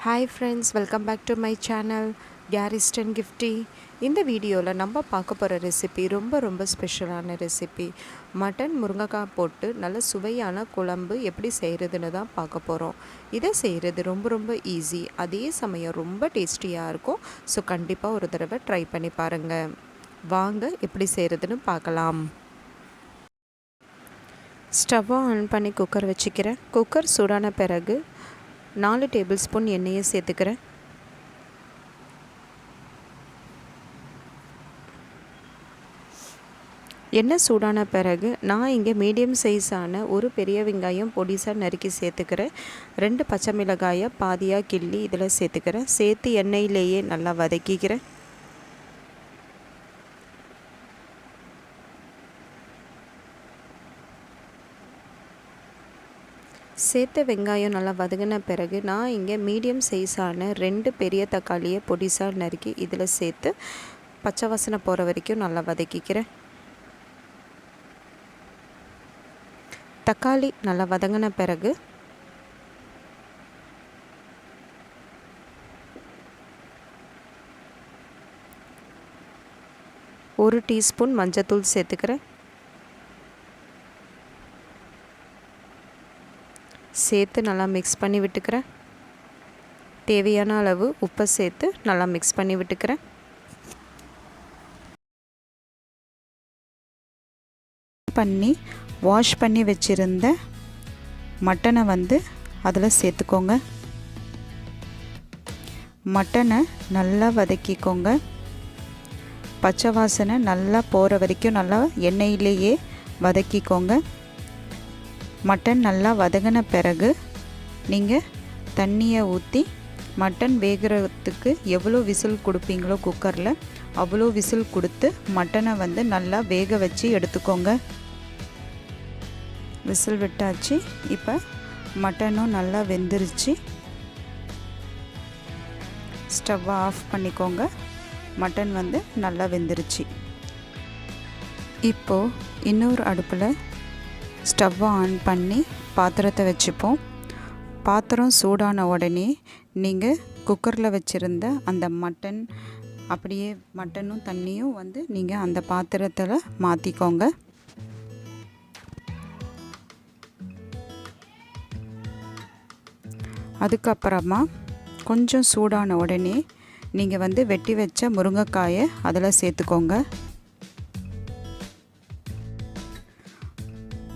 Hi friends, welcome back to my channel Gariston Gifty. இந்த வீடியோவில் நம்ம பார்க்க போகிற ரெசிபி ரொம்ப ஸ்பெஷலான ரெசிபி. மட்டன் முருங்கைக்காய் போட்டு நல்ல சுவையான குழம்பு எப்படி செய்கிறதுன்னு தான் பார்க்க போகிறோம். இதை செய்கிறது ரொம்ப ஈஸி, அதே சமயம் ரொம்ப டேஸ்டியாக இருக்கும். ஸோ கண்டிப்பாக ஒரு தடவை ட்ரை பண்ணி பாருங்கள். வாங்க எப்படி செய்கிறதுன்னு பார்க்கலாம். ஸ்டவ்வை ஆன் பண்ணி குக்கர் வச்சுக்கிறேன். குக்கர் சூடான பிறகு 4 டேபிள் ஸ்பூன் எண்ணெயை சேர்த்துக்கிறேன். எண்ணெய் சூடான பிறகு நான் இங்கே மீடியம் சைஸான ஒரு பெரிய வெங்காயம் பொடிசாக நறுக்கி சேர்த்துக்கிறேன். 2 பச்சை மிளகாயை பாதியாக கிள்ளி இதில் சேர்த்துக்கிறேன். சேர்த்து எண்ணெயிலேயே நல்லா வதக்கிக்கிறேன். சேர்த்த வெங்காயம் நல்லா வதங்கின பிறகு நான் இங்கே மீடியம் சைஸான 2 பெரிய தக்காளியை பொடிசாக நறுக்கி இதில் சேர்த்து பச்சை வாசனை போகிற வரைக்கும் நல்லா வதக்கிக்கிறேன். தக்காளி நல்லா வதங்கின பிறகு ஒரு டீஸ்பூன் மஞ்சத்தூள் சேர்த்துக்கிறேன். சேர்த்து நல்லா மிக்ஸ் பண்ணி விட்டுக்கிறேன். தேவையான அளவு உப்பை சேர்த்து நல்லா மிக்ஸ் பண்ணி விட்டுக்கிறேன். வாஷ் பண்ணி வச்சுருந்த மட்டனை அதில் சேர்த்துக்கோங்க. மட்டனை நல்லா வதக்கிக்கோங்க. பச்சை வாசனை நல்லா போகிற வரைக்கும் நல்லா எண்ணெயிலேயே வதக்கிக்கோங்க. மட்டன் நல்லா வதங்கின பிறகு நீங்கள் தண்ணியை ஊற்றி மட்டன் வேகிறதுக்கு எவ்வளோ விசில் கொடுப்பீங்களோ குக்கரில் அவ்வளோ விசில் கொடுத்து மட்டனை நல்லா வேக வச்சு எடுத்துக்கோங்க. விசில் விட்டாச்சு. இப்போ மட்டனும் நல்லா வெந்துருச்சு. ஸ்டவ்வை ஆஃப் பண்ணிக்கோங்க. மட்டன் நல்லா வெந்துருச்சு. இப்போது இன்னொரு அடுப்பில் ஸ்டவ்வை ஆன் பண்ணி பாத்திரத்தை வச்சுப்போம். பாத்திரம் சூடான உடனே நீங்கள் குக்கரில் வச்சுருந்த அந்த மட்டன் அப்படியே மட்டனும் தண்ணியும் நீங்கள் அந்த பாத்திரத்தில் மாற்றிக்கோங்க. அதுக்கப்புறமா கொஞ்சம் சூடான உடனே நீங்கள் வெட்டி வச்ச முருங்கைக்காயை அதில் சேர்த்துக்கோங்க.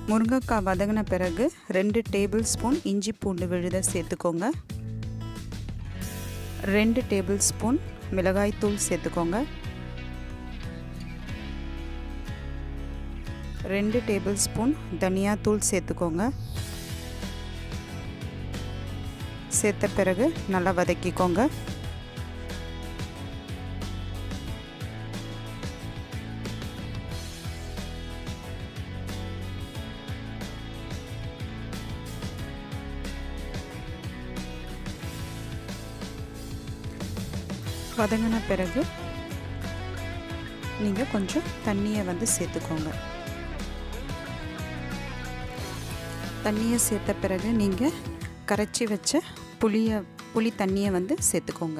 முருங்கைக்காய் வதங்கின பிறகு 2 டேபிள் ஸ்பூன் இஞ்சி பூண்டு விழுதை சேர்த்துக்கோங்க. 2 டேபிள் ஸ்பூன் மிளகாய்த்தூள் சேர்த்துக்கோங்க. 2 டேபிள் ஸ்பூன் தனியாத்தூள் சேர்த்துக்கோங்க. சேர்த்த பிறகு நல்லா வதக்கிக்கோங்க. வதங்கின பிறகு நீங்கள் கொஞ்சம் தண்ணியை சேர்த்துக்கோங்க. தண்ணியை சேர்த்த பிறகு நீங்கள் கரைச்சி வச்ச புளி தண்ணியை சேர்த்துக்கோங்க.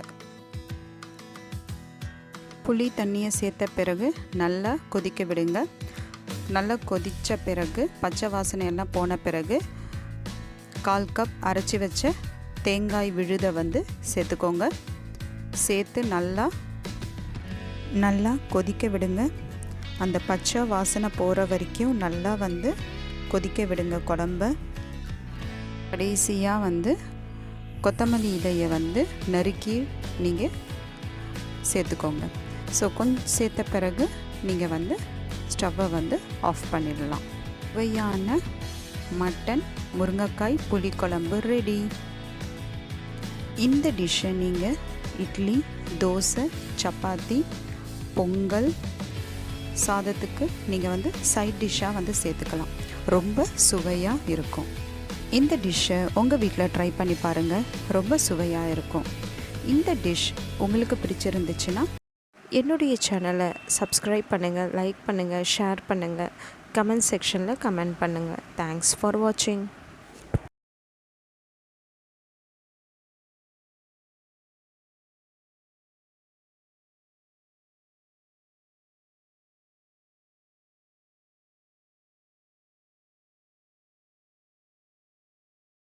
புளி தண்ணியை சேர்த்த பிறகு நல்லா கொதிக்க விடுங்க. நல்லா கொதித்த பிறகு பச்சை வாசனை எல்லாம் போன பிறகு 1/4 கப் அரைச்சி வச்ச தேங்காய் விழுதை சேர்த்துக்கோங்க. சேர்த்து நல்லா கொதிக்க விடுங்க. அந்த பச்சை வாசனை போகிற வரைக்கும் நல்லா கொதிக்க விடுங்க குழம்ப. கடைசியாக கொத்தமல்லி இலையை நறுக்கி நீங்கள் சேர்த்துக்கோங்க. ஸோ கொஞ்சம் சேர்த்த பிறகு நீங்கள் ஸ்டவ்வை ஆஃப் பண்ணிடலாம். சுவையான மட்டன் முருங்கைக்காய் புளிக்குழம்பு ரெடி. இந்த டிஷ்ஷை நீங்கள் இட்லி, தோசை, சப்பாத்தி, பொங்கல், சாதத்துக்கு நீங்கள் சைட் டிஷ்ஷாக சேர்த்துக்கலாம். ரொம்ப சுவையாக இருக்கும். இந்த டிஷ்ஷை உங்கள் வீட்டில் ட்ரை பண்ணி பாருங்கள். ரொம்ப சுவையாக இருக்கும். இந்த டிஷ் உங்களுக்கு பிடிச்சிருந்துச்சுன்னா என்னுடைய சேனலை சப்ஸ்கிரைப் பண்ணுங்கள், லைக் பண்ணுங்கள், ஷேர் பண்ணுங்கள், கமெண்ட் செக்ஷனில் கமெண்ட் பண்ணுங்கள். தேங்க்ஸ் ஃபார் வாட்சிங்.